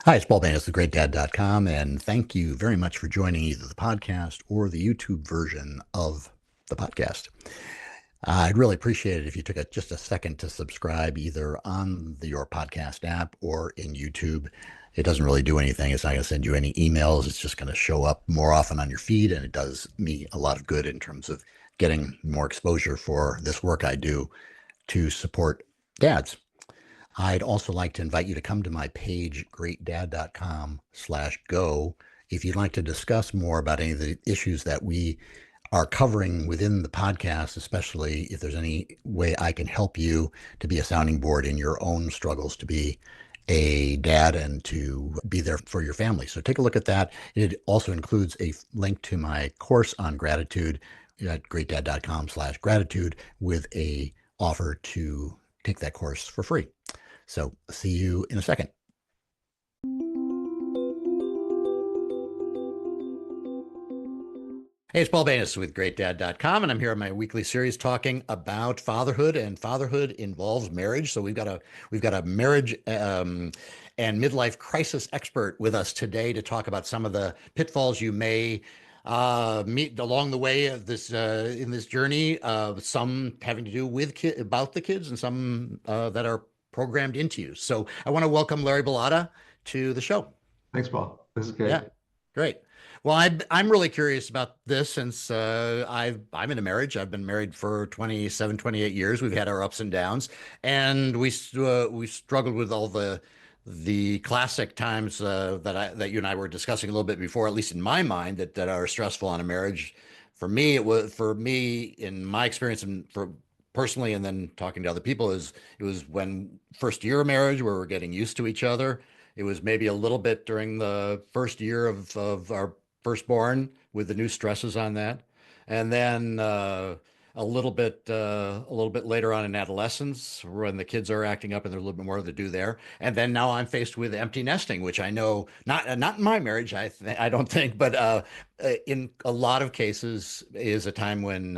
Hi, it's Paul Banas, the GreatDad.com, and thank you very much for joining either the podcast or the YouTube version of the podcast. I'd really appreciate it if you took just a second to subscribe either on your podcast app or in YouTube. It doesn't really do anything. It's not going to send you any emails. It's just going to show up more often on your feed, and it does me a lot of good in terms of getting more exposure for this work I do to support dads. I'd also like to invite you to come to my page, GreatDad.com/go, if you'd like to discuss more about any of the issues that we are covering within the podcast, especially if there's any way I can help you to be a sounding board in your own struggles to be a dad and to be there for your family. So take a look at that. It also includes a link to my course on gratitude at GreatDad.com/gratitude with a offer to take that course for free. So see you in a second. Hey, it's Paul Banas with GreatDad.com, and I'm here on my weekly series talking about fatherhood, and fatherhood involves marriage. So we've got a marriage and midlife crisis expert with us today to talk about some of the pitfalls you may meet along the way of this in this journey. Some having to do with about the kids, and some that are programmed into you. So I want to welcome Larry Bilotta to the show. Thanks, Paul. This is great. Yeah, great. Well, I'm really curious about this since I'm in a marriage. I've been married for 27, 28 years. We've had our ups and downs, and we struggled with all the classic times that you and I were discussing a little bit before, at least in my mind, that are stressful on a marriage. For me in my experience and for personally, and then talking to other people, is it was when first year of marriage where we're getting used to each other. It was maybe a little bit during the first year of our firstborn with the new stresses on that, and then a little bit later on in adolescence when the kids are acting up and there's a little bit more to do there. And then now I'm faced with empty nesting, which I know not in my marriage, I don't think, but in a lot of cases is a time when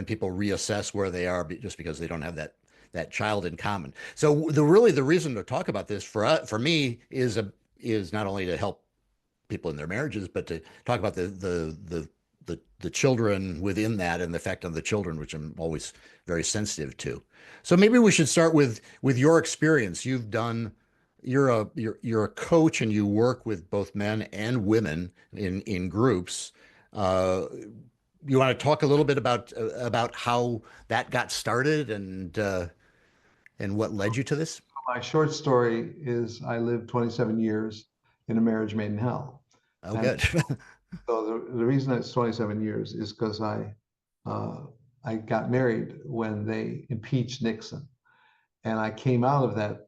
people reassess where they are just because they don't have that child in common. So the reason to talk about this for me is not only to help people in their marriages, but to talk about the children within that and the effect on the children, which I'm always very sensitive to. So maybe we should start with your experience. You're a coach and you work with both men and women in groups. You want to talk a little bit about how that got started and what led you to this? My short story is I lived 27 years in a marriage made in hell. Oh, And good. so the reason it's 27 years is because uh, I got married when they impeached Nixon. And I came out of that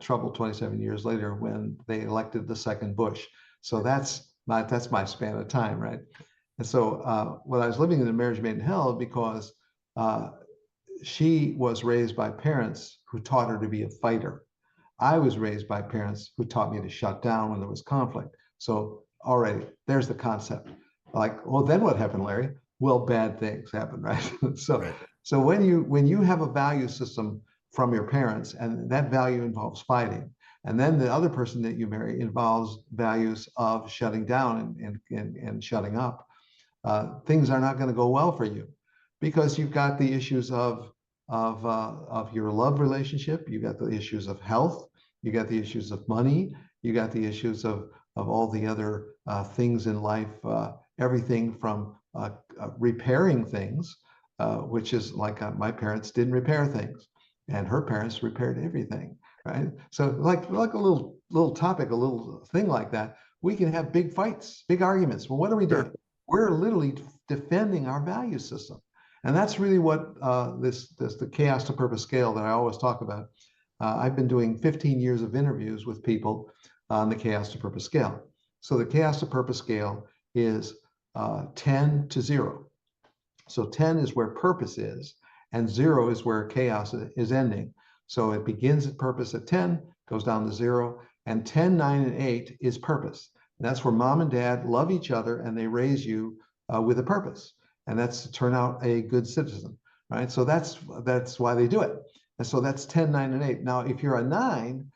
trouble 27 years later when they elected the second Bush. So that's my span of time, right? And so when I was living in a marriage made in hell because uh, she was raised by parents who taught her to be a fighter. I was raised by parents who taught me to shut down when there was conflict. So already there's the concept. Like, well, then what happened, Larry? Well, bad things happen, right? so Right. so when you have a value system from your parents, and that value involves fighting, and then the other person that you marry involves values of shutting down and shutting up, things are not going to go well for you because you've got the issues of your love relationship, you got the issues of health, you got the issues of money, you got the issues of all the other things in life, everything from repairing things, which is like my parents didn't repair things, and her parents repaired everything, right? So like a little topic, a little thing like that, we can have big fights, big arguments. Well, what are we doing? Sure. We're literally defending our value system. And that's really what the chaos to purpose scale that I always talk about. I've been doing 15 years of interviews with people on the chaos to purpose scale. So the chaos to purpose scale is 10 to 0. So 10 is where purpose is, and 0 is where chaos is ending. So it begins at purpose at 10, goes down to 0, and 10, 9, and 8 is purpose. And that's where mom and dad love each other and they raise you with a purpose. And that's to turn out a good citizen, right? So that's why they do it. And so that's 10, 9, and 8. Now, if you're a 9,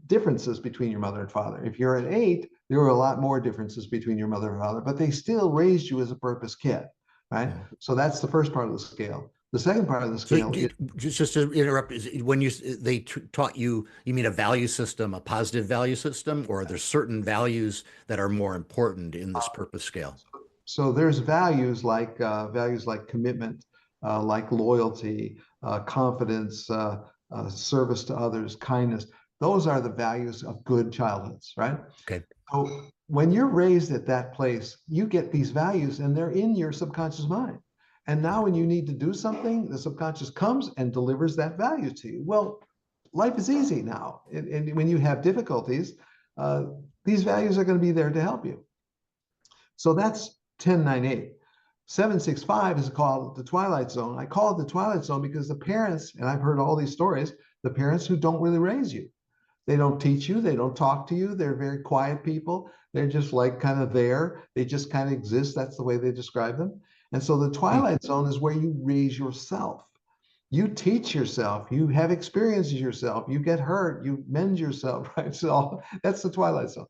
differences between your mother and father. If you're at 8, there were a lot more differences between your mother and father, but they still raised you as a purpose kid, right? Yeah. So that's the first part of the scale. The second part of the So scale is just to interrupt, is when they taught you, you mean a value system, a positive value system, or are there certain values that are more important in this purpose scale? so there's values like commitment, like loyalty, confidence, service to others, kindness. Those are the values of good childhoods, right? Okay. So when you're raised at that place, you get these values and they're in your subconscious mind. And now when you need to do something, the subconscious comes and delivers that value to you. Well, life is easy now. And when you have difficulties, uh, these values are going to be there to help you. So that's 1098. 765 is called the twilight zone. I call it the twilight zone because the parents, and I've heard all these stories, the parents who don't really raise you. They don't teach you, they don't talk to you, they're very quiet people. They're just like kind of there. They just kind of exist. That's the way they describe them. And so the Hmm. twilight zone is where you raise yourself. You teach yourself, you have experiences yourself, you get hurt, you mend yourself, right? So that's the twilight zone.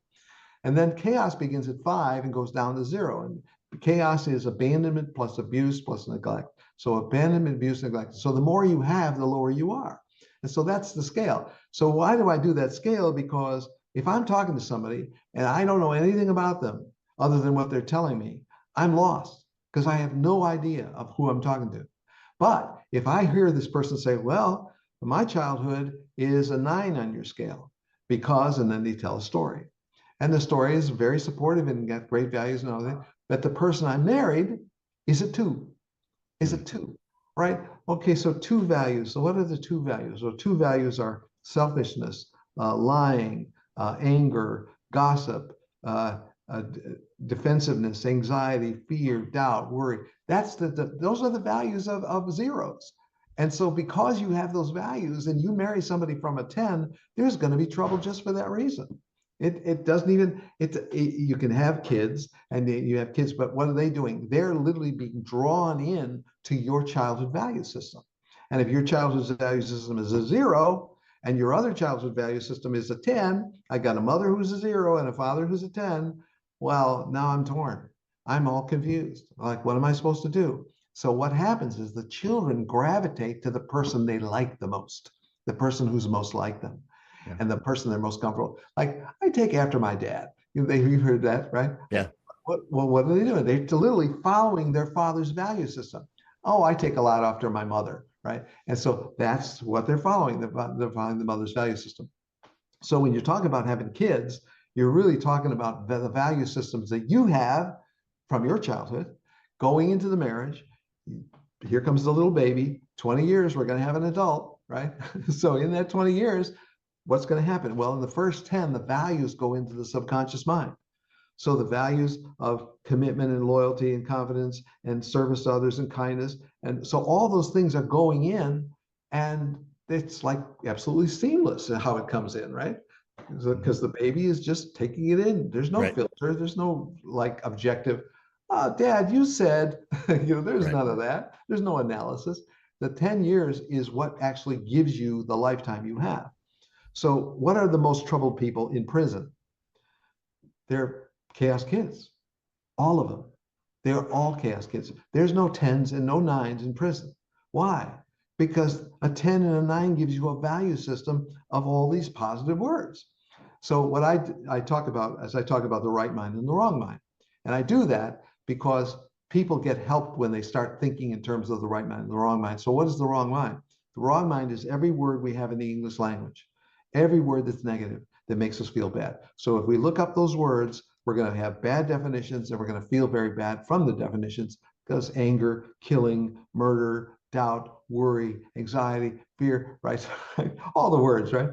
And then chaos begins at 5 and goes down to 0. And chaos is abandonment plus abuse plus neglect. So abandonment, abuse, neglect. So the more you have, the lower you are. And so that's the scale. So why do I do that scale? Because if I'm talking to somebody and I don't know anything about them other than what they're telling me, I'm lost because I have no idea of who I'm talking to. But if I hear this person say, well, my childhood is a 9 on your scale because, and then they tell a story. And the story is very supportive and got great values and everything. But the person I married is a 2. Is a 2, right? Okay, so 2 values. So what are the 2 values? Well, 2 values are selfishness, lying, anger, gossip, uh, uh, defensiveness, anxiety, fear, doubt, worry. Those are the values of zeros. And so because you have those values and you marry somebody from a 10, there's going to be trouble just for that reason. It doesn't even, you can have kids and you have kids, but what are they doing? They're literally being drawn in to your childhood value system. And if your childhood value system is a 0 and your other childhood value system is a 10, I got a mother who's a 0 and a father who's a 10. Well, now I'm torn. I'm all confused. Like, what am I supposed to do? So what happens is the children gravitate to the person they like the most, the person who's most like them. Yeah. And the person they're most comfortable. Like, I take after my dad. You've heard that, right? Yeah. What are they doing? They're literally following their father's value system. Oh, I take a lot after my mother, right? And so that's what they're following. They're following the mother's value system. So when you're talking about having kids, you're really talking about the value systems that you have from your childhood going into the marriage. Here comes the little baby. 20 years, we're going to have an adult, right? So in that 20 years, what's going to happen? Well, in the first 10, the values go into the subconscious mind. So the values of commitment and loyalty and confidence and service to others and kindness. And so all those things are going in and it's like absolutely seamless in how it comes in, right? Because the baby is just taking it in. There's no Right. filter. There's no like objective. Oh, Dad, you said, there's Right. none of that. There's no analysis. The 10 years is what actually gives you the lifetime you have. So what are the most troubled people in prison? They're chaos kids, all of them. They're all chaos kids. There's no 10s and no 9s in prison. Why? Because a 10 and a 9 gives you a value system of all these positive words. So what I talk about as I talk about the right mind and the wrong mind. And I do that because people get helped when they start thinking in terms of the right mind and the wrong mind. So what is the wrong mind? The wrong mind is every word we have in the English language, every word that's negative that makes us feel bad. So if we look up those words, we're going to have bad definitions and we're going to feel very bad from the definitions because anger, killing, murder, doubt, worry, anxiety, fear, right? All the words, right?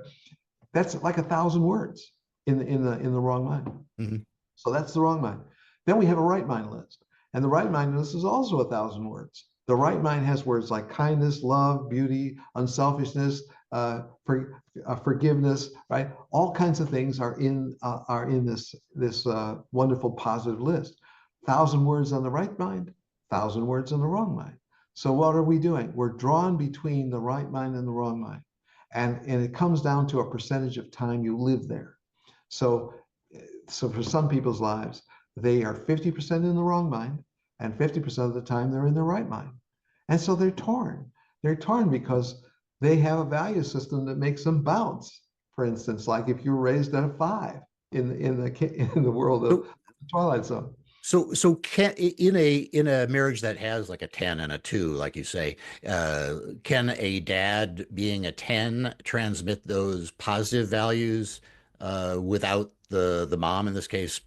That's like 1,000 words in the wrong mind. Mm-hmm. So that's the wrong mind. Then we have a right mind list. And the right mind list is also 1,000 words. The right mind has words like kindness, love, beauty, unselfishness, forgiveness, right? All kinds of things are in this wonderful positive list. 1,000 words on the right mind, 1,000 words on the wrong mind. So what are we doing? We're drawn between the right mind and the wrong mind. and it comes down to a percentage of time you live there. So, so for some people's lives, they are 50% in the wrong mind, and 50% of the time they're in the right mind. And so they're torn. They're torn because they have a value system that makes them bounce. For instance, like if you were raised at a 5 in the world of So, the Twilight Zone. so can in a marriage that has like a 10 and a 2, like you say, can a dad being a 10 transmit those positive values without the mom in this case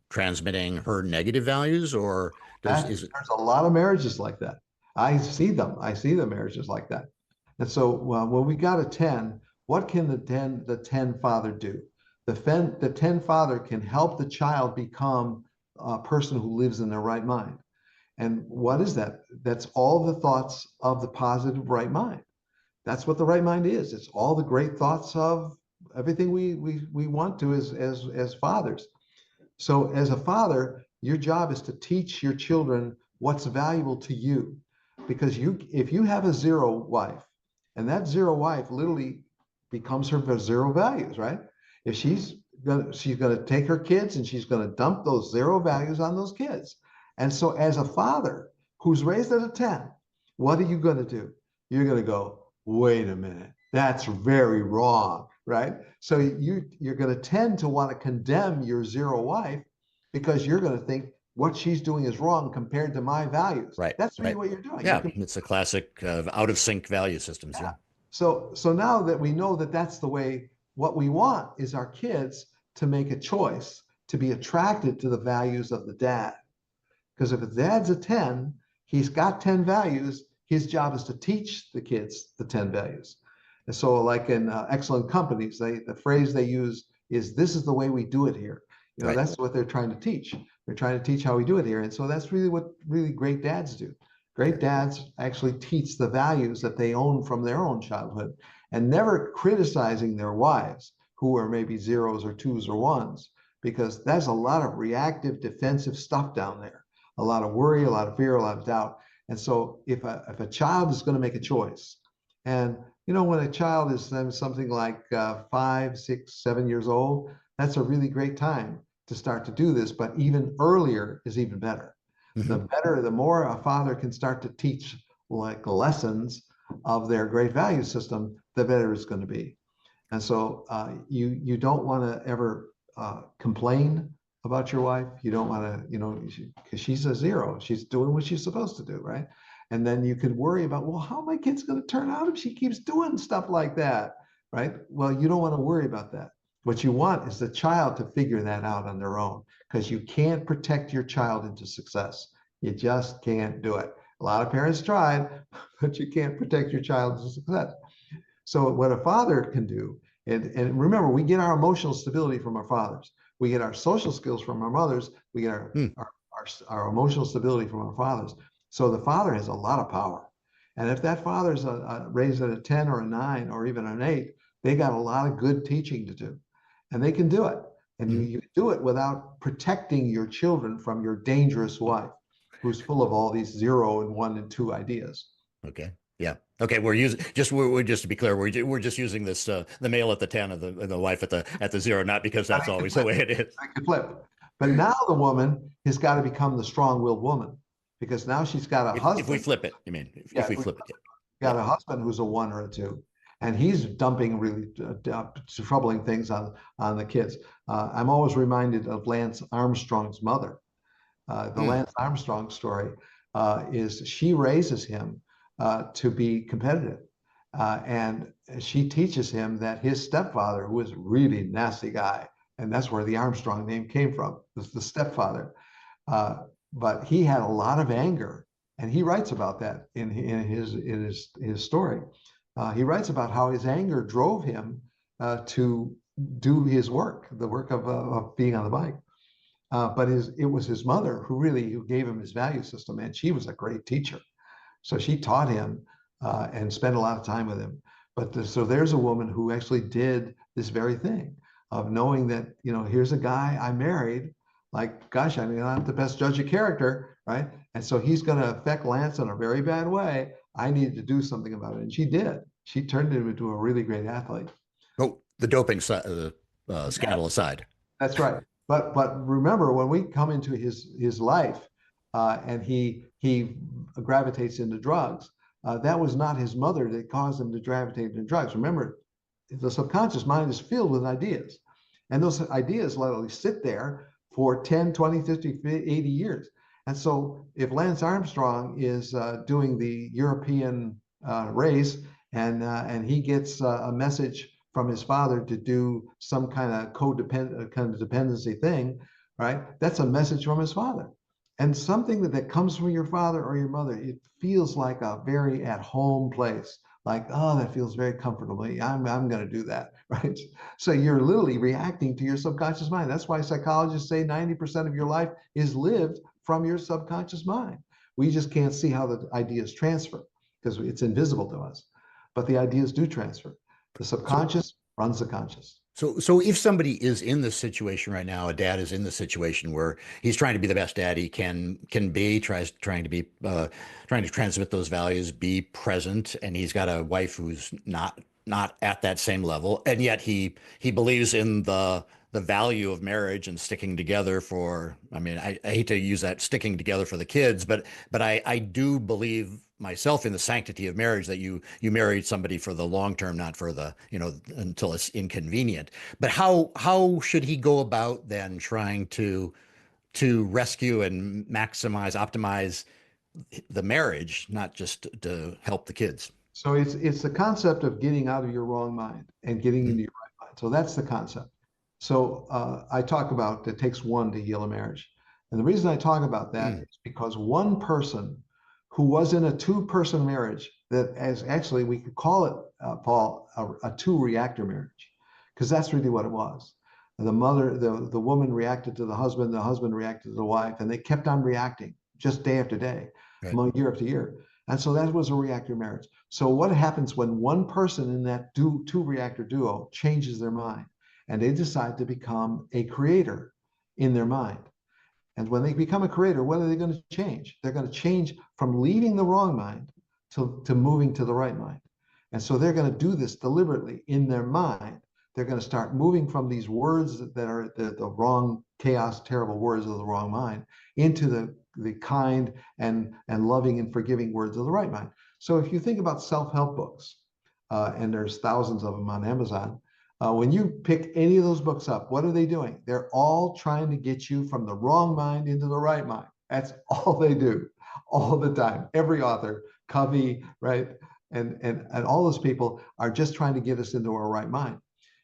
transmitting her negative values, or does is it There's a lot of marriages like that. I see them. I see the marriages like that. And so when we got a 10, what can the 10 father do? The 10 father can help the child become a person who lives in their right mind. And what is that? That's all the thoughts of the positive right mind. That's what the right mind is. It's all the great thoughts of everything we want to as fathers. So as a father, your job is to teach your children what's valuable to you. Because if you have a 0 wife, and that 0 wife literally becomes her 0 values, right? If she's gonna take her kids and she's gonna dump those 0 values on those kids. And so as a father who's raised at a 10, what are you gonna do? You're gonna go, wait a minute, that's very wrong, right? So you're going to tend to want to condemn your 0 wife because you're going to think what she's doing is wrong compared to my values. right, That's really right? what you're doing. Yeah, it's a classic out of sync value systems. Yeah. Yeah. So now that we know that that's the way, what we want is our kids to make a choice to be attracted to the values of the dad. Because if the dad's a 10, he's got 10 values. His job is to teach the kids the 10 values. And so, like in excellent companies, the phrase they use is, "This is the way we do it here." Right. That's what they're trying to teach. They're trying to teach how we do it here. And so that's really what really great dads do. Great dads actually teach the values that they own from their own childhood, and never criticizing their wives who are maybe 0s or 2s or 1s, because there's a lot of reactive defensive stuff down there, a lot of worry, a lot of fear, a lot of doubt. And so if a child is going to make a choice, and when a child is then something like 5, 6, 7 years old, that's a really great time to start to do this. But even earlier is even better. The Hmm. better, the more a father can start to teach like lessons of their great value system, the better it's going to be. And so you don't want to ever complain about your wife. You don't want to, because she's a 0. She's doing what she's supposed to do, right? And then you could worry about, well, how are my kids going to turn out if she keeps doing stuff like that, right? Well, you don't want to worry about that. What you want is the child to figure that out on their own, because you can't protect your child into success. You just can't do it. A lot of parents tried, but you can't protect your child into success. So what a father can do, and remember, we get our emotional stability from our fathers. We get our social skills from our mothers. We get Hmm. our emotional stability from our fathers. So the father has a lot of power. And if that father's raised at a 10 or a 9 or even an 8, they got a lot of good teaching to do. And they can do it. And Hmm. you do it without protecting your children from your dangerous wife, who's full of all these 0 and 1 and 2 ideas. Okay. Yeah. Okay. We're just to be clear, we're just using this the male at the 10 and the wife at the 0, not because that's always the way it is. I could flip. But now the woman has got to become the strong-willed woman, because now she's got a If we husband. flip it, you mean Yeah, if we flip it. Yeah. got a husband who's a 1 or a 2, and he's dumping really troubling things on the kids. I'm always reminded of Lance Armstrong's mother. The Hmm. Lance Armstrong story is she raises him to be competitive. And she teaches him that his stepfather, who is a really nasty guy, and that's where the Armstrong name came from, was the stepfather. Uh, but he had a lot of anger, and he writes about that in his story. He writes about how his anger drove him to do his work, the work of being on the bike. But it was his mother who gave him his value system, and she was a great teacher. So she taught him and spent a lot of time with him. So there's a woman who actually did this very thing of knowing that, here's a guy I married. Like, gosh, I mean, I'm not the best judge of character, right? And so he's going to affect Lance in a very bad way. I needed to do something about it. And she did. She turned him into a really great athlete. Oh, the doping scandal aside. That's right. But remember, when we come into his life, and he gravitates into drugs, that was not his mother that caused him to gravitate into drugs. Remember, the subconscious mind is filled with ideas, and those ideas literally sit there for 10, 20, 50, 80 years. And so if Lance Armstrong is doing the European race, and he gets a message from his father to do some kind of codependent kind of dependency thing, right? That's a message from his father. And something that comes from your father or your mother, it feels like a very at home place. Like, oh, that feels very comfortable. I'm going to do that, right? So you're literally reacting to your subconscious mind. That's why psychologists say 90% of your life is lived from your subconscious mind. We just can't see how the ideas transfer because it's invisible to us, but the ideas do transfer. The So, subconscious runs the conscious. so if somebody is in this situation right now, a dad is in the situation where he's trying to be the best dad he can be, trying to be trying to transmit those values, be present, and he's got a wife who's not at that same level, and yet he believes in the value of marriage and sticking together for, I mean, I hate to use that sticking together for the kids, but I do believe myself in the sanctity of marriage, that you married somebody for the long term, not for the, until it's inconvenient. But how should he go about then trying to rescue and maximize, optimize the marriage, not just to help the kids? So it's the concept of getting out of your wrong mind and getting Mm, into your right mind. So that's the concept. So I talk about it takes one to heal a marriage. And the reason I talk about that mm, is because one person who was in a two-person marriage, that as actually we could call it, Paul, a two-reactor marriage, because that's really what it was. The woman reacted to the husband reacted to the wife, and they kept on reacting just day after day, right. year after year. And so that was a reactor marriage. So what happens when one person in that two-reactor duo changes their mind and they decide to become a creator in their mind? And when they become a creator, what are they going to change? They're going to change from leaving the wrong mind to moving to the right mind. And so they're going to do this deliberately in their mind. They're going to start moving from these words that are the wrong, chaos, terrible words of the wrong mind into the kind and loving and forgiving words of the right mind. So if you think about self-help books, and there's thousands of them on Amazon, when you pick any of those books up, what are they doing? They're all trying to get you from the wrong mind into the right mind. That's all they do, all the time. Every author, Covey, right, and all those people are just trying to get us into our right mind.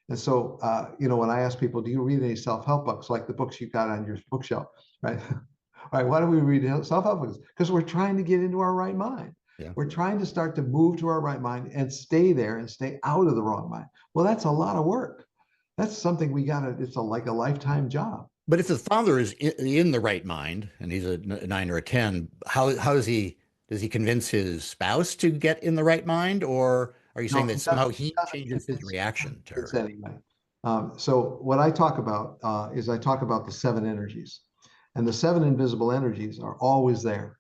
And so, when I ask people, do you read any self-help books, like the books you've got on your bookshelf, right? All right, why do we read self-help books? Because we're trying to get into our right mind. Yeah. We're trying to start to move to our right mind and stay there and stay out of the wrong mind. Well, that's a lot of work. That's something we got to, like a lifetime job. But if the father is in the right mind and he's a nine or a 10, how does he convince his spouse to get in the right mind? Or are you saying No, that he somehow doesn't, he changes his convince reaction to it's her? anyway. So what I talk about is I talk about the seven energies, and the seven invisible energies are always there.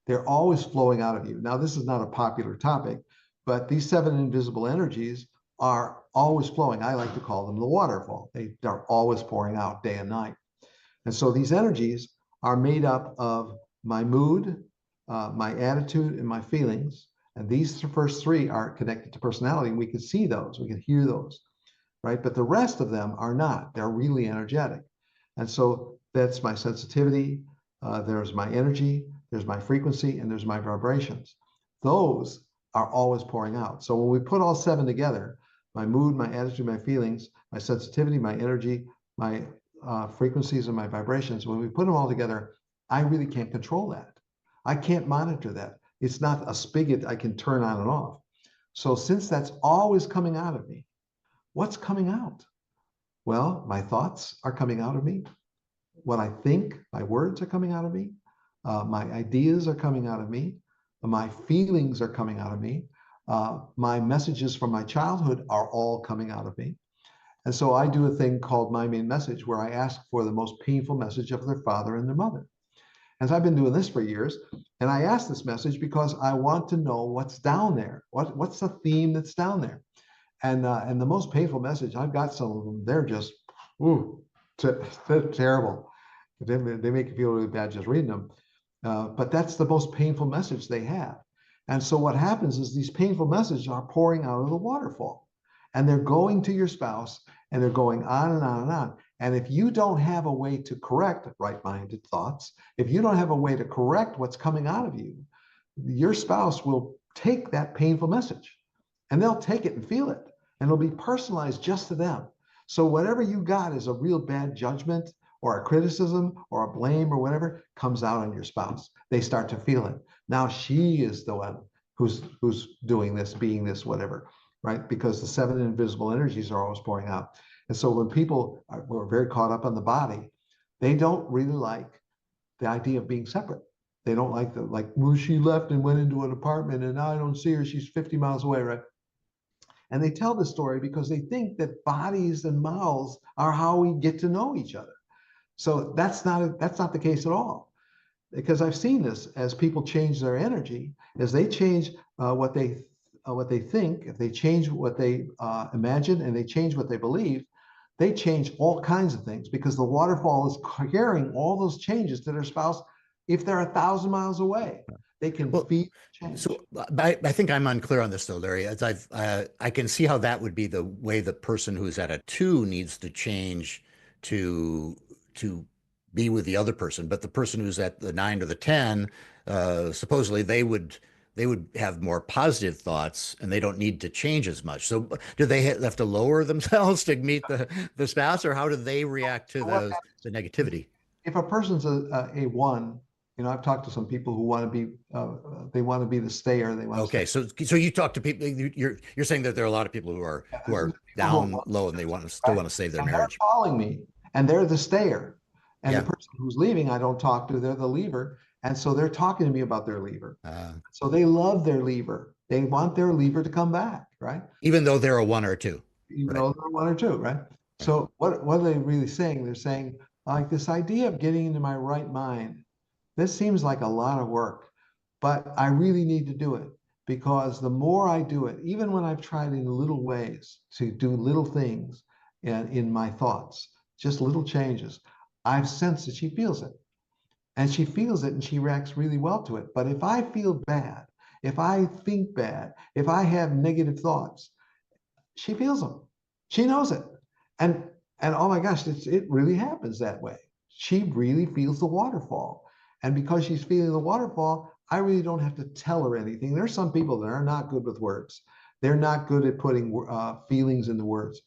They're always flowing out of you. Now, this is not a popular topic, but these seven invisible energies are always flowing. I like to call them the waterfall. They're always pouring out day and night. And so these energies are made up of my mood, my attitude, and my feelings. And these first three are connected to personality. And we can see those, we can hear those, right? But the rest of them are not. They're really energetic. And so that's my sensitivity. There's my energy, there's my frequency, and there's my vibrations. Those are always pouring out. So when we put all seven together, my mood, my attitude, my feelings, my sensitivity, my energy, my frequencies, and my vibrations, when we put them all together, I really can't control that. I can't monitor that. It's not a spigot I can turn on and off. So since that's always coming out of me, what's coming out? Well, my thoughts are coming out of me. What I think, my words are coming out of me. My ideas are coming out of me. My feelings are coming out of me. My messages from my childhood are all coming out of me. And so I do a thing called My Main Message, where I ask for the most painful message of their father and their mother. And so I've been doing this for years. And I asked this message because I want to know what's down there. What's the theme that's down there? And the most painful message, I've got some of them, they're just, ooh, they're terrible. They make you feel really bad just reading them. But that's the most painful message they have. And so what happens is these painful messages are pouring out of the waterfall. And they're going to your spouse, and they're going on and on and on. And if you don't have a way to correct right-minded thoughts, if you don't have a way to correct what's coming out of you, your spouse will take that painful message, and they'll take it and feel it, and it'll be personalized just to them. So whatever you got is a real bad judgment or a criticism or a blame or whatever comes out on your spouse. They start to feel it. Now she is the one who's doing this, being this, whatever, right? Because the 7 invisible energies are always pouring out. And so when people are very caught up on the body, they don't really like the idea of being separate. They don't like well, she left and went into an apartment and now I don't see her. She's 50 miles away, right? And they tell the story because they think that bodies and mouths are how we get to know each other. So that's not the case at all. Because I've seen this as people change their energy, as they change what they think, if they change what they imagine and they change what they believe, they change all kinds of things because the waterfall is carrying all those changes to their spouse. If they're 1,000 miles away, they can feel change. So I think I'm unclear on this though, Larry. As I can see how that would be the way the person who's at a 2 needs to change to be with the other person, but the person who's at the 9 or the 10, supposedly they would have more positive thoughts and they don't need to change as much. So do they have to lower themselves to meet the spouse, or how do they react to the negativity? If a person's a 1, I've talked to some people who want to be, they want to be the stayer. They want Okay, to so you talk to people. You're saying that there are a lot of people who are down low and they still want to save their and marriage. they're calling me, and they're the stayer. And the Yeah. person who's leaving, I don't talk to. They're the leaver, and so they're talking to me about their leaver. Uh, So they love their leaver. They want their leaver to come back, right? Even though they're a 1 or a 2, Even right? though they're 1 or 2, right? Right. So what are they really saying? They're saying, like, this idea of getting into my right mind, this seems like a lot of work, but I really need to do it because the more I do it, even when I've tried in little ways to do little things in my thoughts, just little changes, I've sensed that she feels it. And she feels it and she reacts really well to it. But if I feel bad, if I think bad, if I have negative thoughts, she feels them. She knows it. And oh my gosh, it really happens that way. She really feels the waterfall. And because she's feeling the waterfall, I really don't have to tell her anything. There's some people that are not good with words. They're not good at putting feelings into words.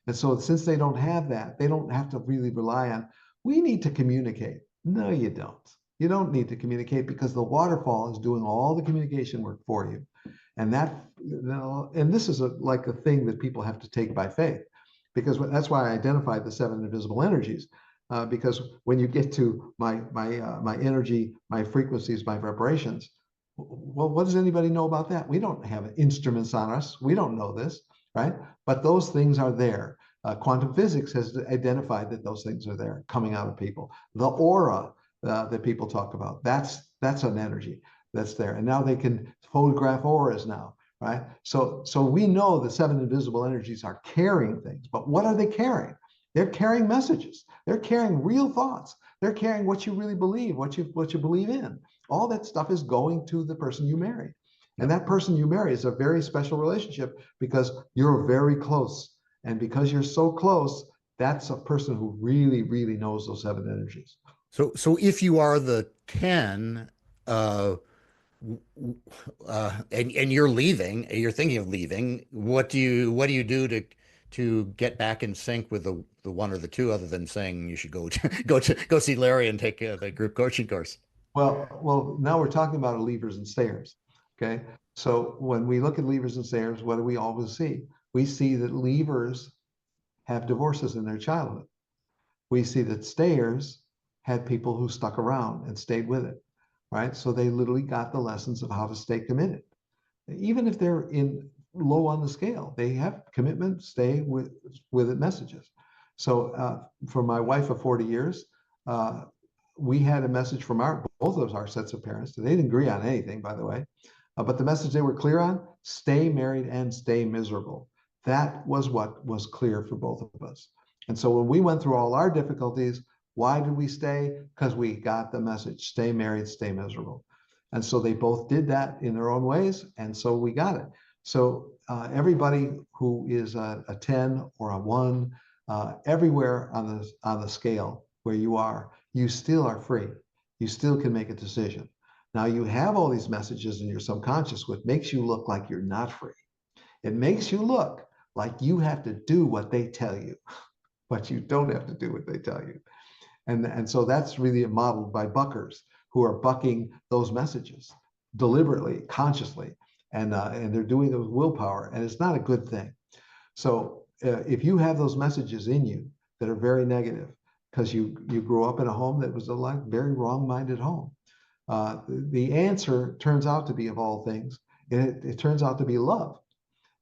And so since they don't have that, they don't have to really rely on, we need to communicate. No, you don't. You don't need to communicate because the waterfall is doing all the communication work for you. And and this is like a thing that people have to take by faith, because that's why I identified the 7 invisible energies. Because when you get to my energy, my frequencies, my vibrations, well, what does anybody know about that? We don't have instruments on us. We don't know this, right? But those things are there. Quantum physics has identified that those things are there coming out of people. The aura that people talk about, that's an energy that's there. And now they can photograph auras now, right? So we know the 7 invisible energies are carrying things, but what are they carrying? They're carrying messages. They're carrying real thoughts. They're carrying what you really believe, what you believe in. All that stuff is going to the person you marry. And that person you marry is a very special relationship because you're very close. And because you're so close, that's a person who really, really knows those 7 energies. So if you are the 10, uh, and you're leaving, you're thinking of leaving, what do you do to get back in sync with the 1 or the 2, other than saying you should go see Larry and take the group coaching course? Well, now we're talking about levers and stairs. Okay. So when we look at levers and stairs, what do we always see? We see that levers have divorces in their childhood. We see that stayers had people who stuck around and stayed with it, right? So they literally got the lessons of how to stay committed. Even if they're in low on the scale, they have commitment, stay with it messages. So for my wife of 40 years, we had a message from both of our sets of parents. They didn't agree on anything, by the way, but the message they were clear on: stay married and stay miserable. That was what was clear for both of us. And so when we went through all our difficulties, why did we stay? Because we got the message: stay married, stay miserable. And so they both did that in their own ways, and so we got it. So everybody who is a 10 or a 1, everywhere on the scale where you are, you still are free. You still can make a decision. Now you have all these messages in your subconscious, which makes you look like you're not free. It makes you look like you have to do what they tell you, but you don't have to do what they tell you. And so that's really modeled by buckers who are bucking those messages deliberately, consciously, and they're doing it with willpower, and it's not a good thing. So if you have those messages in you that are very negative, because you grew up in a home that was a very wrong-minded home, the answer turns out to be, of all things, it turns out to be love.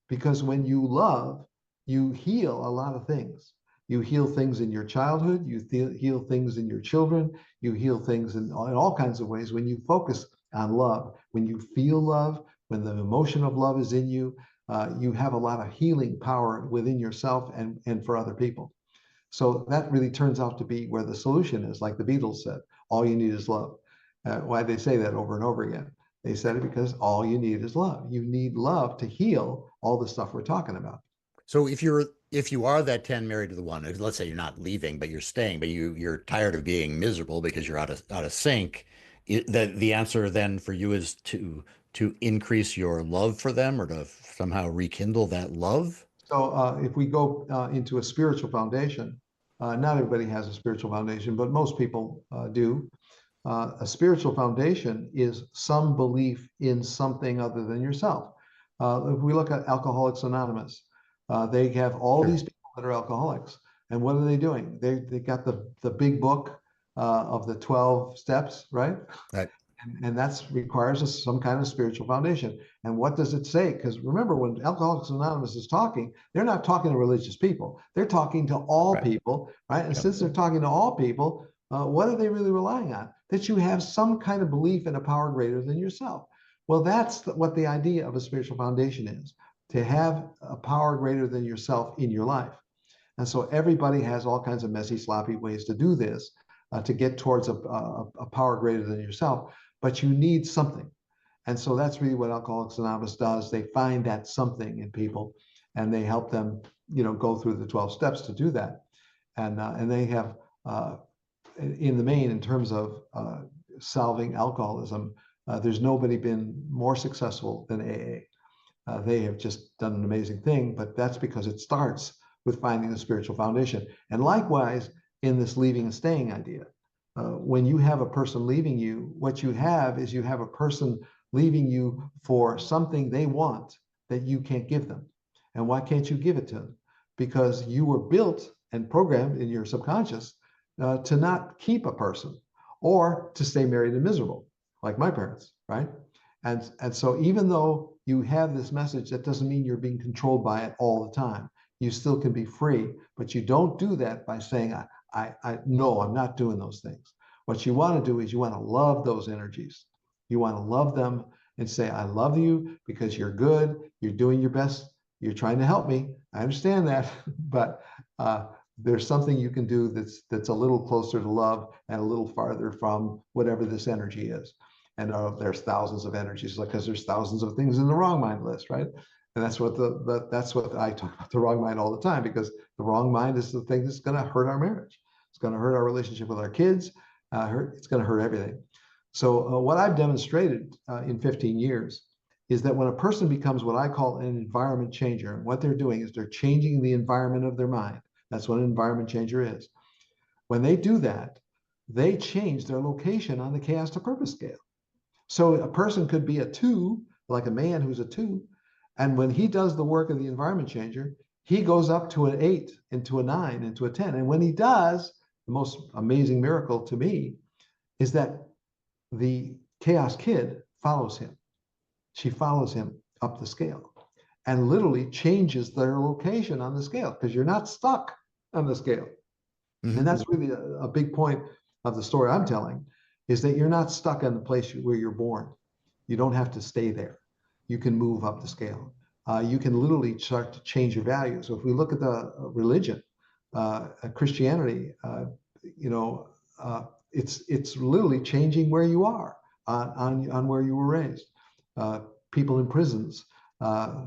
Because when you love, you heal a lot of things. You heal things in your childhood, you heal things in your children, you heal things in all kinds of ways when you focus on love. When you feel love, when the emotion of love is in you, you have a lot of healing power within yourself and for other people. So that really turns out to be where the solution is, like the Beatles said: all you need is love. Why they say that over and over again? They said it because all you need is love. You need love to heal all the stuff we're talking about. So if you are that 10 married to the 1, let's say you're not leaving, but you're staying, but you're tired of being miserable because you're out of sync, the answer then for you is to increase your love for them, or to somehow rekindle that love. So if we go into a spiritual foundation, not everybody has a spiritual foundation, but most people do. A spiritual foundation is some belief in something other than yourself. If we look at Alcoholics Anonymous, they have all these people that are alcoholics. And what are they doing? They got the big book of the 12 steps, right? Right. And that requires some kind of spiritual foundation. And what does it say? Because remember, when Alcoholics Anonymous is talking, they're not talking to religious people. They're talking to all Right. people, right? And Yep. since they're talking to all people, what are they really relying on? That you have some kind of belief in a power greater than yourself. Well, that's what the idea of a spiritual foundation is: to have a power greater than yourself in your life. And so everybody has all kinds of messy, sloppy ways to do this, to get towards a power greater than yourself. But you need something. And so that's really what Alcoholics Anonymous does. They find that something in people, and they help them, go through the 12 steps to do that. And they have, in the main, in terms of solving alcoholism, there's nobody been more successful than AA. They have just done an amazing thing, but that's because it starts with finding the spiritual foundation. And likewise, in this leaving and staying idea, when you have a person leaving you, what you have is you have a person leaving you for something they want that you can't give them. And why can't you give it to them? Because you were built and programmed in your subconscious to not keep a person, or to stay married and miserable, like my parents, right? And so even though you have this message, that doesn't mean you're being controlled by it all the time. You still can be free, but you don't do that by saying, no, I'm not doing those things. What you want to do is you want to love those energies. You want to love them and say, I love you because you're good, you're doing your best, you're trying to help me. I understand that, but there's something you can do that's a little closer to love and a little farther from whatever this energy is. And there's thousands of energies, because there's thousands of things in the wrong mind list, right? And that's what that's what I talk about, the wrong mind, all the time, because the wrong mind is the thing that's going to hurt our marriage. It's going to hurt our relationship with our kids. It's going to hurt everything. So what I've demonstrated in 15 years is that when a person becomes what I call an environment changer, and what they're doing is they're changing the environment of their mind. That's what an environment changer is. When they do that, they change their location on the chaos to purpose scale. So a person could be a 2, like a man who's a 2, and when he does the work of the environment changer, he goes up to an 8, into a 9, into a 10. And when he does, the most amazing miracle to me is that the chaos kid follows him. She follows him up the scale and literally changes their location on the scale, because you're not stuck on the scale. Mm-hmm. And that's really a big point of the story I'm telling is that you're not stuck in the place where you're born. You don't have to stay there. You can move up the scale. You can literally start to change your values. So if we look at the religion, Christianity, you know, it's literally changing where you are on where you were raised. People in prisons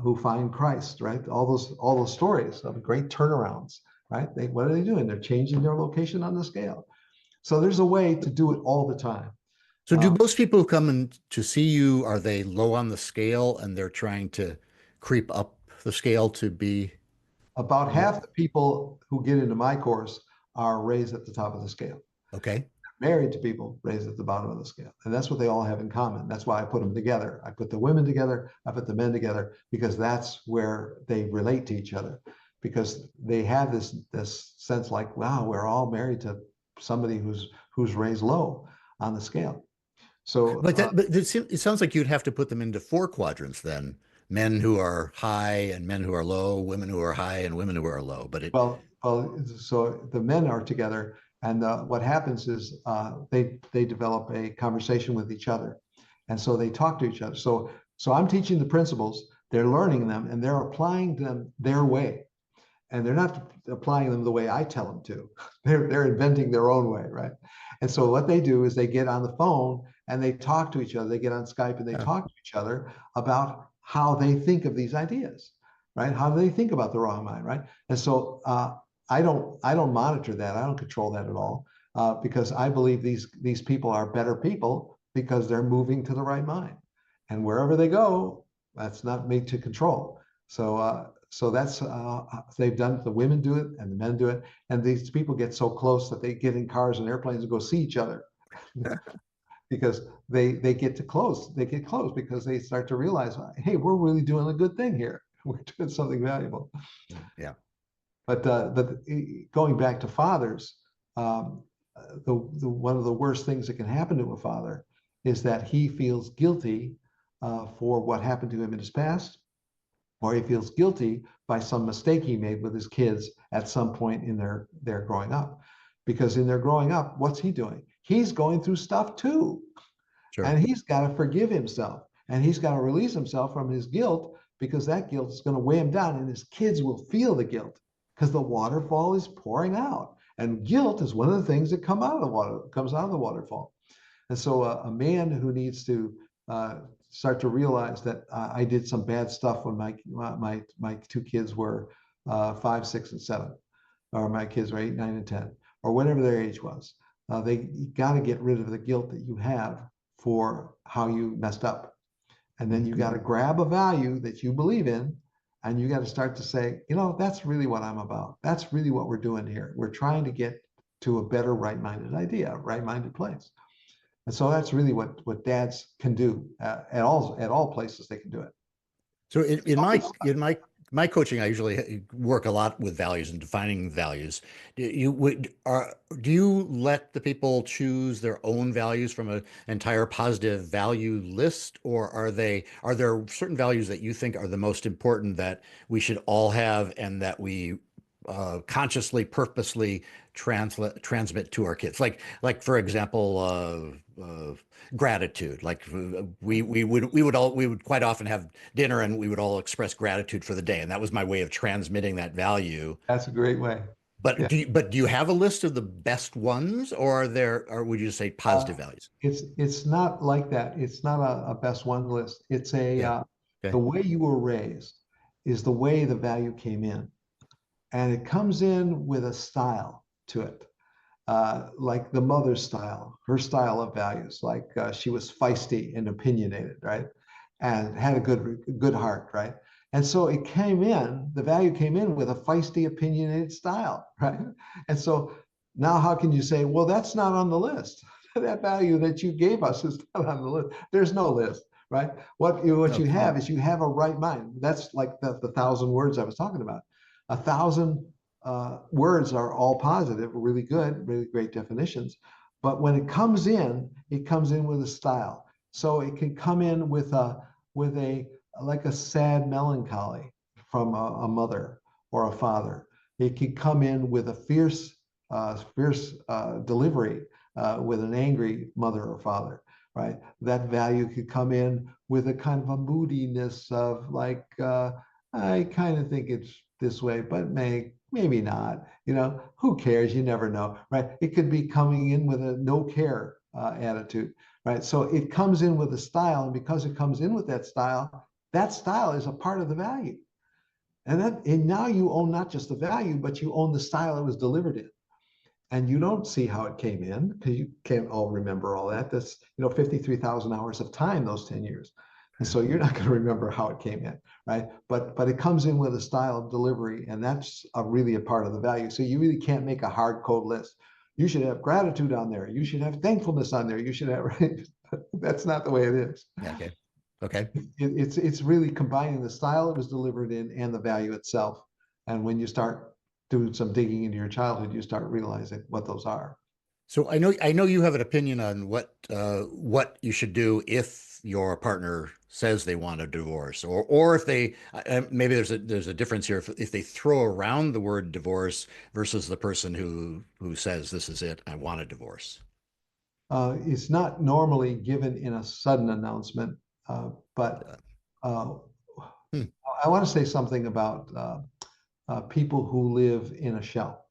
who find Christ, right? All those stories of great turnarounds, right? What are they doing? They're changing their location on the scale. So there's a way to do it all the time. So do most people who come in to see you, are they low on the scale and they're trying to creep up the scale to be About more? half the people who get into my course are raised at the top of the scale. Okay. Married to people raised at the bottom of the scale. And that's what they all have in common. That's why I put them together. I put the women together, I put the men together, because that's where they relate to each other. Because they have this sense like, wow, we're all married to somebody who's raised low on the scale. So But it sounds like you'd have to put them into four quadrants then. Men who are high and men who are low, women who are high and women who are low. But it, so the men are together, and what happens is they develop a conversation with each other, and so they talk to each other. So I'm teaching the principles, they're learning them, and they're applying them their way, and they're not applying them the way I tell them to. They're inventing their own way, right? And so what they do is they get on the phone and they talk to each other. They get on Skype and they yeah. talk to each other about how they think of these ideas, right? How do they think about the wrong mind, right? And so I don't monitor that. I don't control that at all because I believe these people are better people because they're moving to the right mind, and wherever they go, that's not me to control. So that's they've done. The women do it and the men do it, and these people get so close that they get in cars and airplanes and go see each other because they get to close. They get close because they start to realize, hey, we're really doing a good thing here. We're doing something valuable. Yeah. But going back to fathers, the one of the worst things that can happen to a father is that he feels guilty for what happened to him in his past, or he feels guilty by some mistake he made with his kids at some point in their growing up. Because in their growing up, what's he doing? He's going through stuff too. Sure. And he's got to forgive himself, and he's got to release himself from his guilt, because that guilt is going to weigh him down, and his kids will feel the guilt because the waterfall is pouring out. And guilt is one of the things that comes out of the waterfall. And so a man who needs to start to realize that I did some bad stuff when my two kids were 5, 6, and 7, or my kids were 8, 9, and 10, or whatever their age was. They got to get rid of the guilt that you have for how you messed up. And then you got to grab a value that you believe in, and you got to start to say, that's really what I'm about. That's really what we're doing here. We're trying to get to a better right-minded idea, a right-minded place. And so that's really what dads can do at all places they can do it. So in my coaching, I usually work a lot with values and defining values. Do you let the people choose their own values from an entire positive value list, or are there certain values that you think are the most important that we should all have and that we consciously, purposely transmit to our kids? Like for example, gratitude. Like we would quite often have dinner and we would all express gratitude for the day, and that was my way of transmitting that value. That's a great way. But Yeah. do you have a list of the best ones, or would you say positive values? It's not like that. It's not a best one list. It's Yeah. the Okay. way you were raised is the way the value came in, and it comes in with a style to it. Like the mother's style, her style of values. Like she was feisty and opinionated, right? And had a good heart, right? And so the value came in with a feisty, opinionated style, right? And so now how can you say, well, that's not on the list? That value that you gave us is not on the list. There's no list, right? What you Okay. have is you have a right mind. That's like the 1,000 words I was talking about. 1,000 words are all positive, really good, really great definitions. But when it comes in with a style. So it can come in with a like a sad melancholy from a mother or a father. It can come in with a fierce delivery with an angry mother or father, right? That value could come in with a kind of a moodiness of like, I kind of think it's this way, but maybe not. Who cares? You never know, right? It could be coming in with a no care attitude, right? So it comes in with a style, and because it comes in with that style is a part of the value. And now you own not just the value, but you own the style it was delivered in. And you don't see how it came in because you can't all remember all that. That's 53,000 hours of time those 10 years. And so you're not going to remember how it came in, right? But it comes in with a style of delivery, and that's really a part of the value. So you really can't make a hard code list. You should have gratitude on there. You should have thankfulness on there. You should have, right? That's not the way it is. Yeah, okay. Okay. It's really combining the style it was delivered in and the value itself. And when you start doing some digging into your childhood, you start realizing what those are. So I know you have an opinion on what you should do if your partner says they want a divorce, or if they maybe there's a difference here if they throw around the word divorce versus the person who says this is it, I want a divorce. It's not normally given in a sudden announcement, but uh, Hmm. I want to say something about people who live in a shell.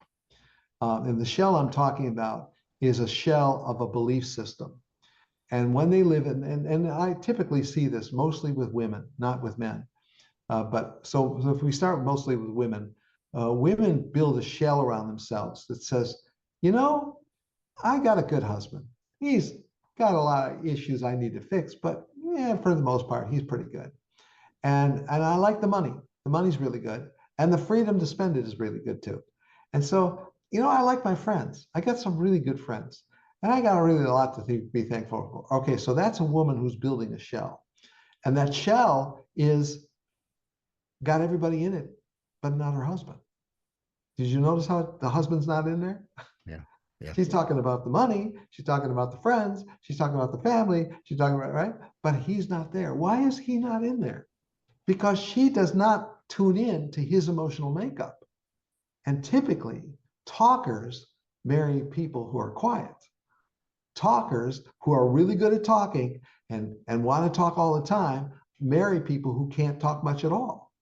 And the shell I'm talking about is a shell of a belief system. And when they live in, and I typically see this mostly with women, not with men. But so if we start mostly with women, women build a shell around themselves that says, I got a good husband. He's got a lot of issues I need to fix, but yeah, for the most part, he's pretty good. And I like the money. The money's really good. And the freedom to spend it is really good too. And so, I like my friends. I got some really good friends. And I got really a lot to be thankful for. Okay, so that's a woman who's building a shell. And that shell is got everybody in it, but not her husband. Did you notice how the husband's not in there? Yeah. Yeah. She's talking about the money. She's talking about the friends. She's talking about the family. She's talking about, right? But he's not there. Why is he not in there? Because she does not tune in to his emotional makeup. And typically, talkers marry people who are quiet. Talkers who are really good at talking and want to talk all the time marry people who can't talk much at all,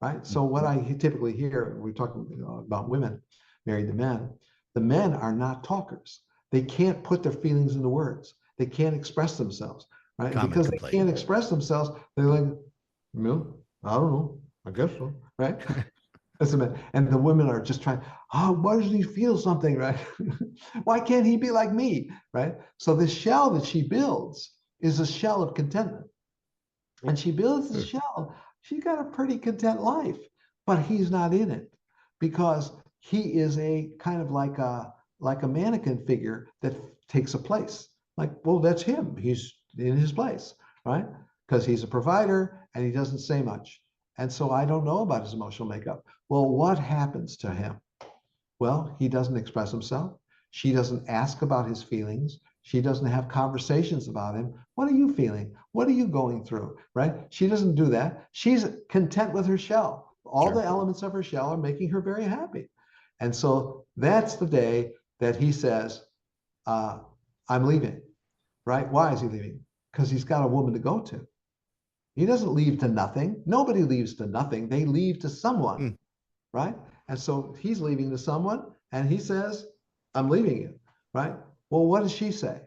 right? So what I typically hear, we're talking about women married to men, the men are not talkers. They can't put their feelings into words. They can't express themselves, right? Common Because complaint. they can't express themselves, they're like, I don't know, I guess so, right? And the women are just trying, why doesn't he feel something, right? Why can't he be like me, right? So the shell that she builds is a shell of contentment. And she builds the shell. She got a pretty content life, but he's not in it because he is a kind of like a mannequin figure that takes a place. Like, well, that's him. He's in his place, right? Because he's a provider and he doesn't say much. And so I don't know about his emotional makeup. Well, what happens to him? Well, he doesn't express himself. She doesn't ask about his feelings. She doesn't have conversations about him. What are you feeling? What are you going through? Right? She doesn't do that. She's content with her shell. All the elements of her shell are making her very happy. And so that's the day that he says, I'm leaving. Right? Why is he leaving? Because he's got a woman to go to. He doesn't leave to nothing. Nobody leaves to nothing. They leave to someone, right? And so he's leaving to someone, and he says, I'm leaving you, right? Well, what does she say?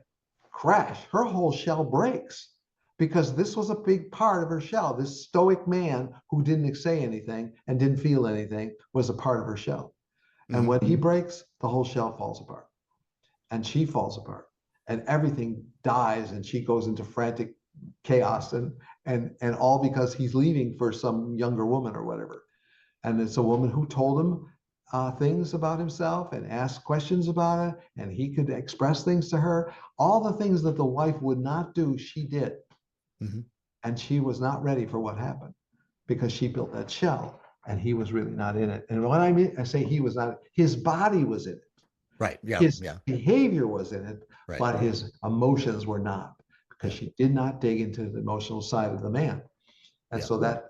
Crash. Her whole shell breaks because this was a big part of her shell. This stoic man who didn't say anything and didn't feel anything was a part of her shell. And when he breaks, the whole shell falls apart. And she falls apart. And everything dies, and she goes into frantic chaos and all because he's leaving for some younger woman or whatever. And it's a woman who told him things about himself and asked questions about it, and he could express things to her. All the things that the wife would not do, she did. And she was not ready for what happened because she built that shell and he was really not in it. And when I say he was not, his body was in it. Right. Yeah. His Yeah. behavior was in it, Right. but his emotions were not because she did not dig into the emotional side of the man. And so that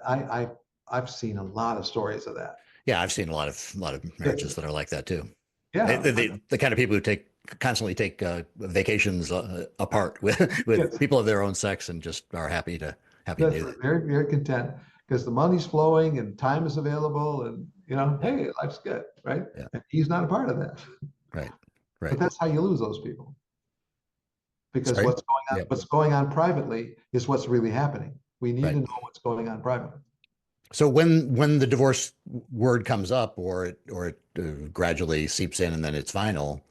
I've seen a lot of stories of that. Yeah, I've seen a lot of marriages that are like that too. Yeah. The kind of people who take constantly take vacations apart with Yes, people of their own sex and just are happy to that's do right. that. Very, very content because the money's flowing and time is available and, Yeah, hey, life's good, right? yeah, And he's not a part of that. right, But right. that's how you lose those people because Sorry. Yeah, what's going on privately is what's really happening. We need right. to know what's going on privately. So when the divorce word comes up, or it gradually seeps in and then it's final,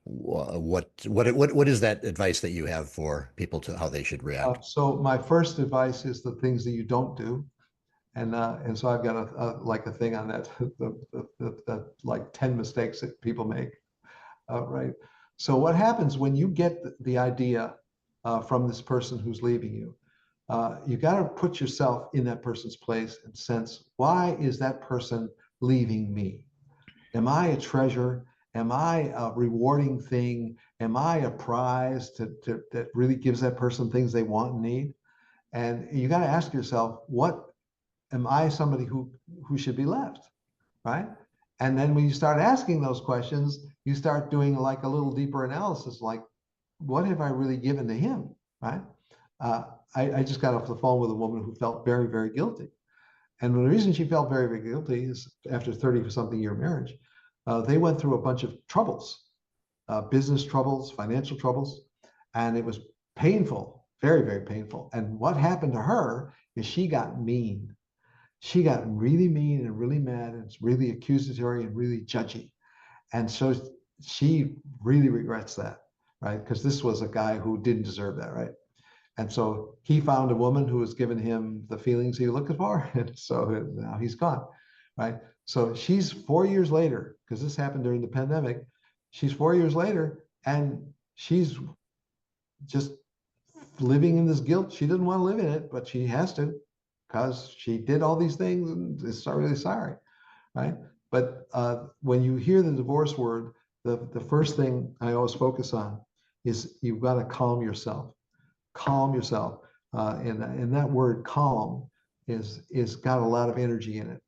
what is that advice that you have for people to how they should react? So my first advice is the things that you don't do. And so I've got like a thing on that, the like 10 mistakes that people make, right? So what happens when you get the idea from this person who's leaving you? You got to put yourself in that person's place and sense, why is that person leaving me? Am I a treasure? Am I a rewarding thing? Am I a prize that really gives that person things they want and need? And you got to ask yourself, what am I somebody who should be left, right? And then when you start asking those questions, you start doing like a little deeper analysis, like what have I really given to him, right? Uh, I just got off the phone with a woman who felt very, very guilty. And the reason she felt very, very guilty is after 30 something year marriage, they went through a bunch of troubles, business troubles, financial troubles, and it was painful, very, very painful. And what happened to her is she got mean. She got really mean and really mad and really accusatory and really judgy. And so she really regrets that, right? Because this was a guy who didn't deserve that, right? And so he found a woman who was giving him the feelings he was looking for. And so now he's gone, right? So she's 4 years later, because this happened during the pandemic. She's 4 years later and she's just living in this guilt. She didn't want to live in it, but she has to because she did all these things and is so really sorry, right? But when you hear the divorce word, the first thing I always focus on is you've got to calm yourself. Calm yourself. And that word calm is got a lot of energy in it.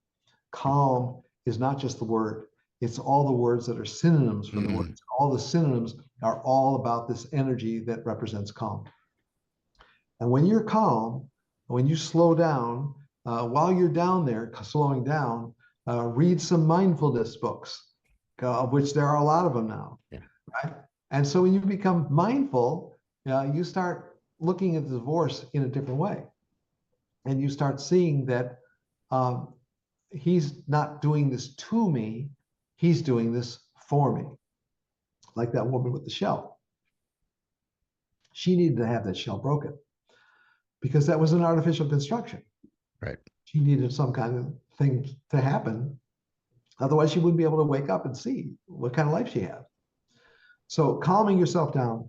Calm is not just the word, it's all the words that are synonyms for the Mm, words. All the synonyms are all about this energy that represents calm. And when you're calm, when you slow down, while you're down there slowing down, read some mindfulness books, of which there are a lot of them now, yeah, right? And so when you become mindful, you start looking at the divorce in a different way. And you start seeing that um, he's not doing this to me, he's doing this for me. Like that woman with the shell. She needed to have that shell broken because that was an artificial construction. right. She needed some kind of thing to happen. Otherwise, she wouldn't be able to wake up and see what kind of life she had. So, calming yourself down,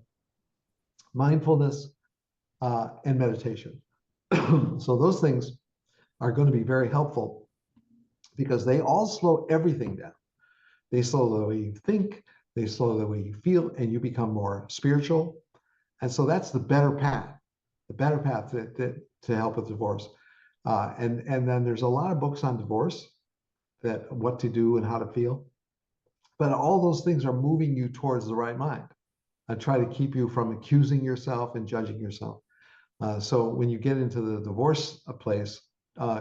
mindfulness, and meditation. So, those things are going to be very helpful because they all slow everything down. They slow the way you think, they slow the way you feel, and you become more spiritual. And so, that's the better path to help with divorce. And then there's a lot of books on divorce that what to do and how to feel. But all those things are moving you towards the right mind and try to keep you from accusing yourself and judging yourself. So when you get into the divorce place,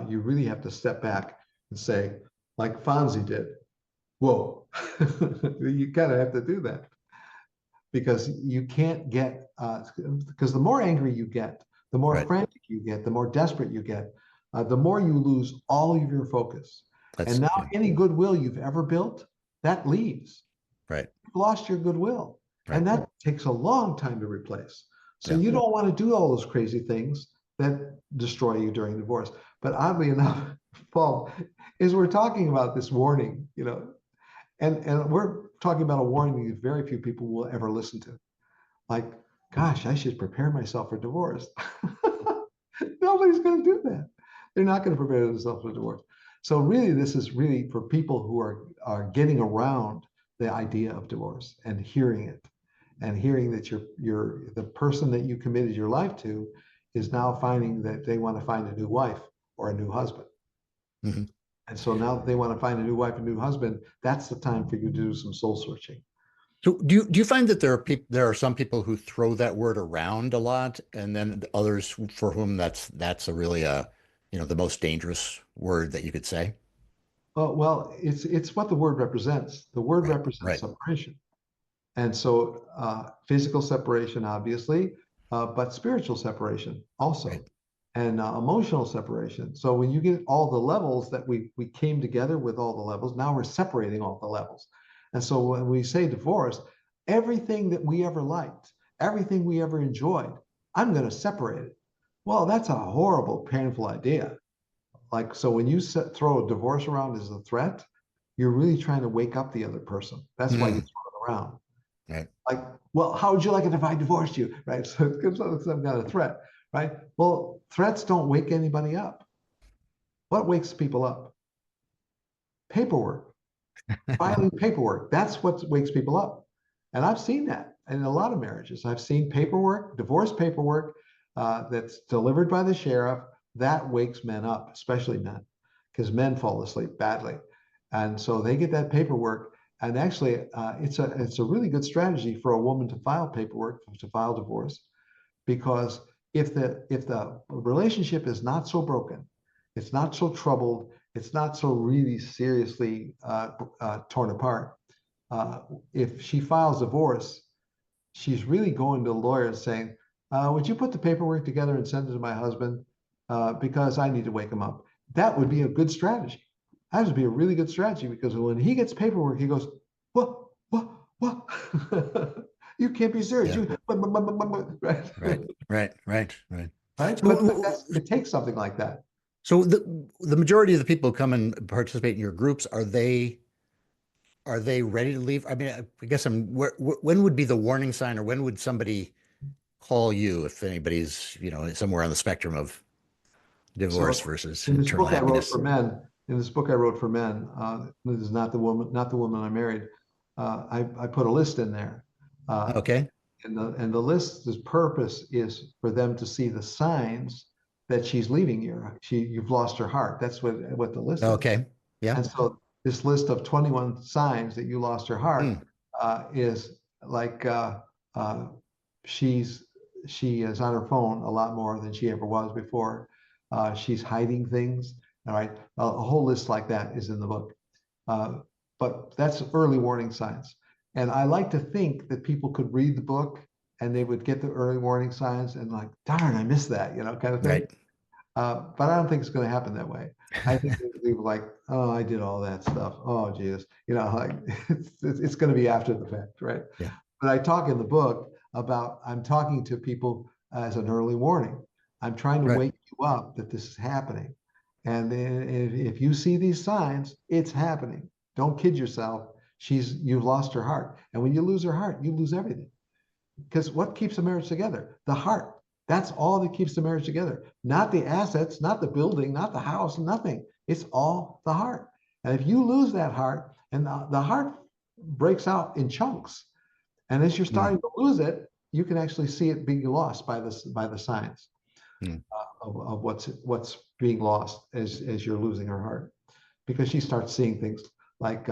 you really have to step back and say, like Fonzie did, whoa, you kind of have to do that because you can't get, because the more angry you get, the more Right. frantic you get, the more desperate you get, the more you lose all of your focus. And That's now yeah, any goodwill you've ever built, that leaves. right. You've lost your goodwill. Right. And that takes a long time to replace. So Yeah. you don't want to do all those crazy things that destroy you during divorce. But oddly enough, Paul, is we're talking about this warning, and we're talking about a warning that very few people will ever listen to. Like, gosh, I should prepare myself for divorce. Nobody's going to do that. They're not going to prepare themselves for divorce. So really, this is really for people who are getting around the idea of divorce and hearing it, and hearing that you're the person that you committed your life to is now finding that they want to find a new wife or a new husband. Hmm. And so now that they want to find a new wife and new husband, that's the time for you to do some soul searching. So do you find that there are some people who throw that word around a lot, and then others for whom that's a really the most dangerous word that you could say? Well, it's what the word represents. The word Right, represents right, separation. And so physical separation, obviously, but spiritual separation also, right. and emotional separation. So when you get all the levels that we came together with all the levels, now we're separating all the levels. And so when we say divorce, everything that we ever liked, everything we ever enjoyed, I'm going to separate it. Well, that's a horrible, painful idea. Like, so when you throw a divorce around as a threat, you're really trying to wake up the other person. That's why you throw Mm, it around. right. Like, well, how would you like it if I divorced you? Right. So it gives some kind of threat, right? Well, threats don't wake anybody up. What wakes people up? Paperwork, filing paperwork. That's what wakes people up. And I've seen that in a lot of marriages. I've seen paperwork, divorce paperwork that's delivered by the sheriff. That wakes men up, especially men, because men fall asleep badly. And so they get that paperwork. And actually, it's a really good strategy for a woman to file paperwork, to file divorce, because if the relationship is not so broken, it's not so troubled, it's not so really seriously torn apart. If she files divorce, she's really going to the lawyer and saying, "Would you put the paperwork together and send it to my husband because I need to wake him up?" That would be a good strategy. That would be a really good strategy because when he gets paperwork, he goes, "What? What? What? You can't be serious. Yeah. You right, Right. Right. Right. Right. right." But So, that's it takes something like that. so the majority of the people who come and participate in your groups, are they ready to leave? I mean, I guess when would be the warning sign, or when would somebody call you if anybody's, somewhere on the spectrum of divorce So versus in this internal book I wrote for happiness? men, in this book I wrote for men, this is not the woman I married. I put a list in there, uh, Okay. and the list's purpose is for them to see the signs that she's leaving you. You've lost her heart. That's what the list is. Okay. Yeah. And so this list of 21 signs that you lost her heart Mm, is like uh, she's she is on her phone a lot more than she ever was before. She's hiding things. All right, a whole list like that is in the book. Uh, but that's early warning signs. And I like to think that people could read the book and they would get the early warning signs and like, darn, I missed that, kind of thing. right. But I don't think it's going to happen that way. I think people like, oh, I did all that stuff. Oh, geez, like it's going to be after the fact, right? Yeah. But I talk in the book about I'm talking to people as an early warning. I'm trying to Right. wake you up that this is happening. And then if you see these signs, it's happening. Don't kid yourself. You've lost her heart. And when you lose her heart, you lose everything. Because what keeps a marriage together? The heart. That's all that keeps the marriage together. Not the assets, not the building, not the house, nothing. It's all the heart. And if you lose that heart, and the heart breaks out in chunks, and as you're Mm, starting to lose it, you can actually see it being lost by the signs mm. of what's being lost as you're losing her heart, because she starts seeing things like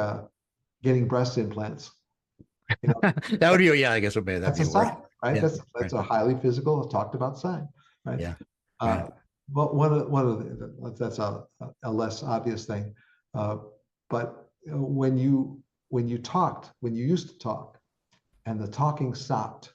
getting breast implants. You know, That would be, yeah, I guess that'd that's be a a word. sign, right? Yeah. That's Right. a highly physical, talked about sign, right? Yeah. Right. Uh, but one of that's a less obvious thing. Uh, but when you used to talk, and the talking stopped.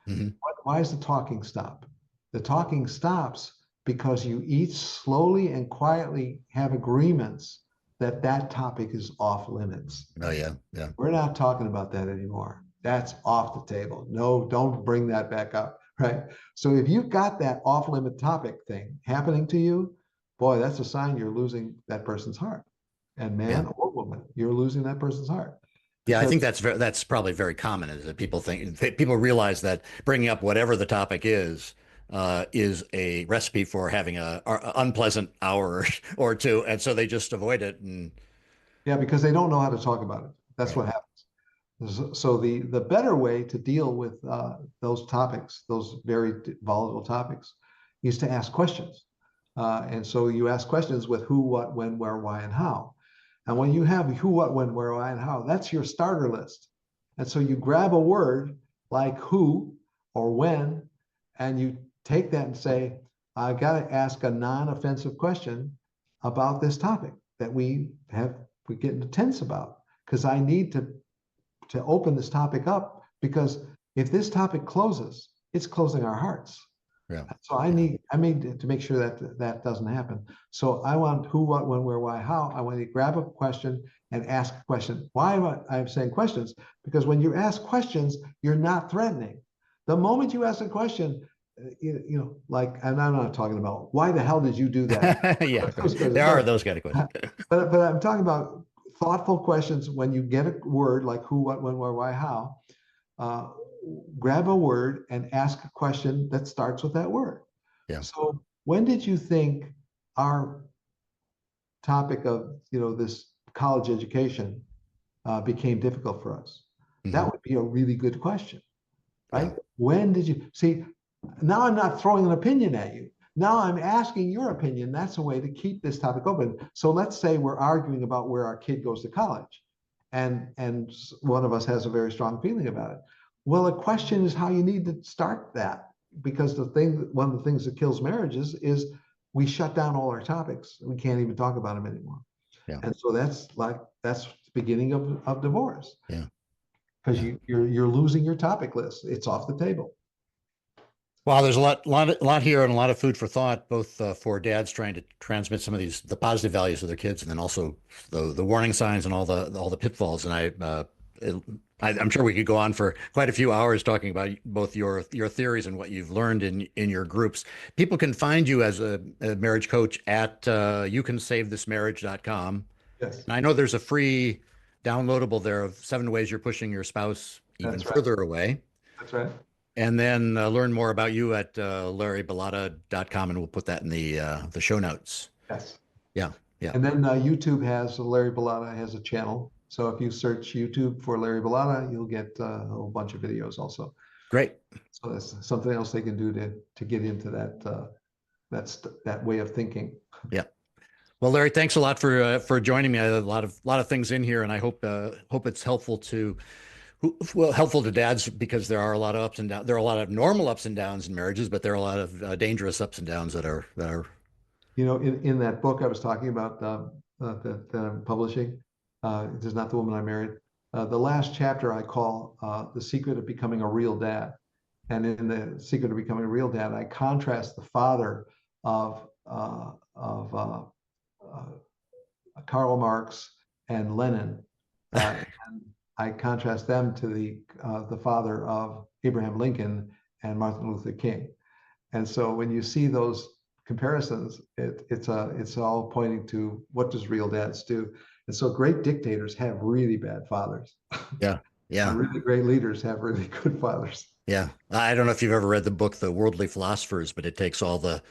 Hmm. Why is the talking stop? The talking stops because you each slowly and quietly have agreements that that topic is off limits. Oh, yeah. Yeah. We're not talking about that anymore. That's off the table. No, don't bring that back up, right? So if you've got that off limit topic thing happening to you, boy, that's a sign you're losing that person's heart. And Yeah. man or woman, you're losing that person's heart Yeah, I because think that's probably very common is that people realize that bringing up whatever the topic is a recipe for having a unpleasant hour or two, and so they just avoid it. And yeah, because they don't know how to talk about it. That's right. what happens. So the better way to deal with those topics, those very volatile topics, is to ask questions. And so you ask questions with who, what, when, where, why, and how. And when you have who, what, when, where, why, and how, that's your starter list. And so you grab a word like who or when, and you take that and say, I got to ask a non-offensive question about this topic that we get tense about, because I need to open this topic up, because if this topic closes, it's closing our hearts. Yeah. So I need to make sure that that doesn't happen. So I want who, what, when, where, why, how. I want to grab a question and ask a question. Why am I saying questions? Because when you ask questions, you're not threatening. The moment you ask a question, like, and I'm not talking about why the hell did you do that? Yeah, there are those kind of questions. But I'm talking about thoughtful questions. When you get a word like who, what, when, where, why, how, grab a word and ask a question that starts with that word. Yeah. So when did you think our topic of this college education became difficult for us? That would be a really good question, right? Yeah. When did you see? Now I'm not throwing an opinion at you. Now I'm asking your opinion. That's a way to keep this topic open. So let's say we're arguing about where our kid goes to college, and one of us has a very strong feeling about it. Well, a question is how you need to start that, because one of the things that kills marriages is we shut down all our topics. We can't even talk about them anymore. Yeah. And so that's the beginning of divorce. Yeah. Because you're losing your topic list. It's off the table. Well, there's a lot here, and a lot of food for thought, both for dads trying to transmit some of the positive values of their kids, and then also the warning signs and all the pitfalls. And I'm sure we could go on for quite a few hours talking about both your theories and what you've learned in your groups. People can find you as a marriage coach at youcansavethis marriage.com. Yes. And I know there's a free downloadable there of 7 ways you're pushing your spouse even further away. That's right. And then learn more about you at LarryBilotta.com, and we'll put that in the show notes. Yes. Yeah. Yeah. And then YouTube Larry Bilotta has a channel. So if you search YouTube for Larry Bilotta, you'll get a whole bunch of videos also. Great. So that's something else they can do to get into that way of thinking. Yeah. Well, Larry, thanks a lot for joining me. I have a lot of things in here, and I hope it's helpful to dads, because there are a lot of ups and downs. There are a lot of normal ups and downs in marriages, but there are a lot of dangerous ups and downs that are. In that book I was talking about that I'm publishing, it is not the woman I married. The last chapter I call The Secret of Becoming a Real Dad. And in The Secret of Becoming a Real Dad, I contrast the father of Karl Marx and Lenin. And I contrast them to the father of Abraham Lincoln and Martin Luther King. And so when you see those comparisons, it's all pointing to what does real dads do. And so great dictators have really bad fathers. Yeah. Yeah. And really great leaders have really good fathers. Yeah. I don't know if you've ever read the book, The Worldly Philosophers, but it takes all the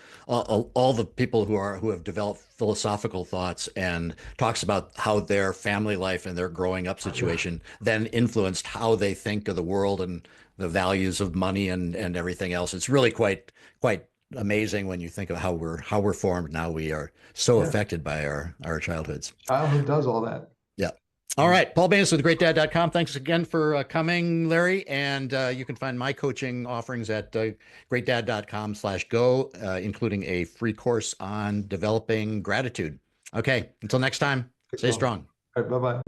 people who have developed philosophical thoughts and talks about how their family life and their growing up situation then influenced how they think of the world and the values of money and everything else. It's really quite amazing when you think of how we're formed now. We are so affected by our childhoods. Childhood does all that. Yeah. All right. Paul Banas with GreatDad.com. Thanks again for coming, Larry. And you can find my coaching offerings at GreatDad.com/go, including a free course on developing gratitude. Okay. Until next time, stay strong. All right, bye-bye.